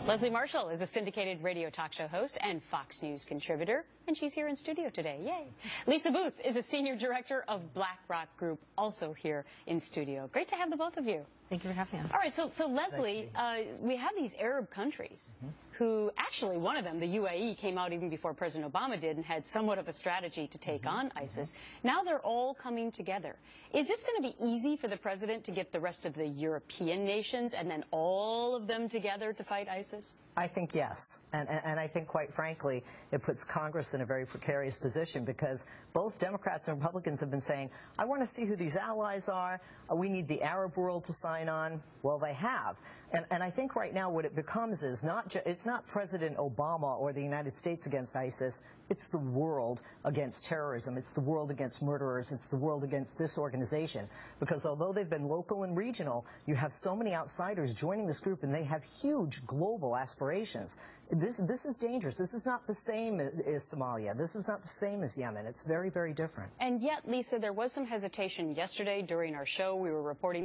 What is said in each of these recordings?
Leslie Marshall is a syndicated radio talk show host and Fox News contributor, and she's here in studio today. Yay. Lisa Boothe is a senior director of BlackRock Group, also here in studio. Great to have the both of you. Thank you for having us. All right, so Leslie, we have these Arab countries who, actually one of them, the UAE, came out even before President Obama did and had somewhat of a strategy to take on ISIS. Now they're all coming together. Is this going to be easy for the president to get the rest of the European nations and then all of them together to fight ISIS? I think yes. And I think, quite frankly, it puts Congress in a very precarious position because both Democrats and Republicans have been saying, I want to see who these allies are. We need the Arab world to sign on. Well, they have. And I think right now what it becomes is it's not President Obama or the United States against ISIS. It's the world against terrorism. It's the world against murderers. It's the world against this organization. Because although they've been local and regional, you have so many outsiders joining this group, and they have huge global aspirations. This is dangerous. This is not the same as Somalia. This is not the same as Yemen. It's very, very different. And yet, Lisa, there was some hesitation yesterday during our show. We were reporting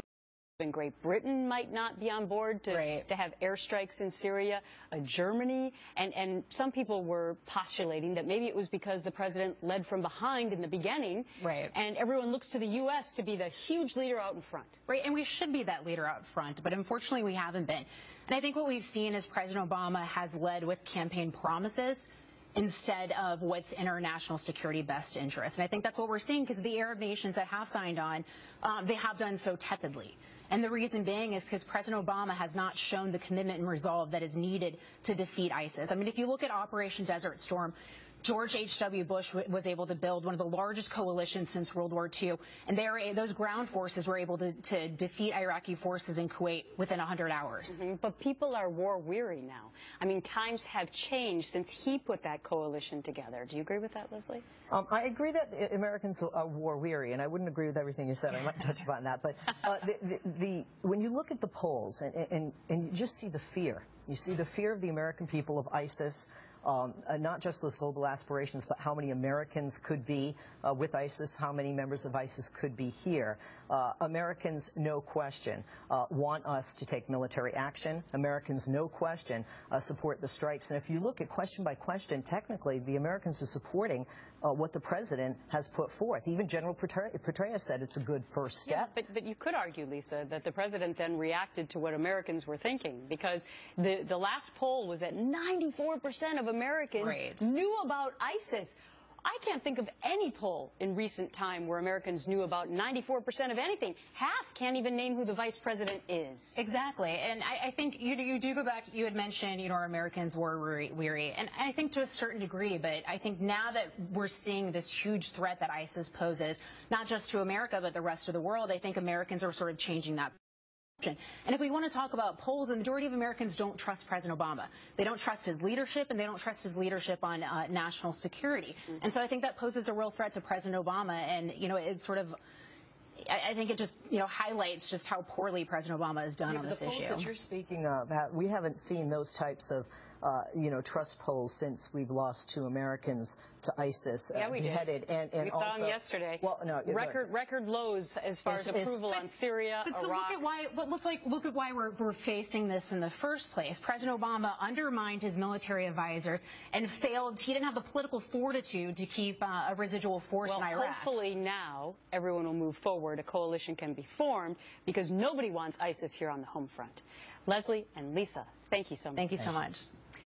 and Great Britain might not be on board to have airstrikes in Syria, Germany, and some people were postulating that maybe it was because the president led from behind in the beginning, and everyone looks to the U.S. to be the huge leader out in front. Right, and we should be that leader out front, but unfortunately we haven't been. And I think what we've seen is President Obama has led with campaign promises instead of what's in our national security best interest. And I think that's what we're seeing, because the Arab nations that have signed on, they have done so tepidly. And the reason being is because President Obama has not shown the commitment and resolve that is needed to defeat ISIS. I mean, if you look at Operation Desert Storm, George H.W. Bush was able to build one of the largest coalitions since World War II, and those ground forces were able to defeat Iraqi forces in Kuwait within 100 hours. But people are war-weary now. I mean, times have changed since he put that coalition together. Do you agree with that, Leslie? I agree that Americans are war-weary, and I wouldn't agree with everything you said. I might touch upon that. But when you look at the polls and you just see the fear, you see the fear of the American people of ISIS, not just those global aspirations, but how many Americans could be with ISIS, how many members of ISIS could be here. Americans, no question, want us to take military action. Americans, no question, support the strikes. And if you look at question by question, technically, the Americans are supporting what the president has put forth. Even General Petraeus said it's a good first step. Yeah, but you could argue, Lisa, that the president then reacted to what Americans were thinking, because the last poll was that 94% of Americans knew about ISIS. I can't think of any poll in recent time where Americans knew about 94% of anything. Half can't even name who the vice president is. Exactly. And I think you do go back, you had mentioned, our Americans were weary. And I think to a certain degree, but I think now that we're seeing this huge threat that ISIS poses, not just to America, but the rest of the world, I think Americans are sort of changing that. And if we want to talk about polls, the majority of Americans don't trust President Obama. They don't trust his leadership, and they don't trust his leadership on national security. And so I think that poses a real threat to President Obama. And, it's sort of, I think it just, highlights just how poorly President Obama has done on this issue. The polls that you're speaking of, we haven't seen those types of, trust polls since we've lost 2 Americans to ISIS beheaded. And we saw them yesterday. Well, no, record lows as far as approval on Syria, Iraq. So look at why we're facing this in the first place. President Obama undermined his military advisors and failed. He didn't have the political fortitude to keep a residual force in Iraq. Well, hopefully now everyone will move forward. A coalition can be formed because nobody wants ISIS here on the home front. Leslie and Lisa, thank you so much. Thank you so much.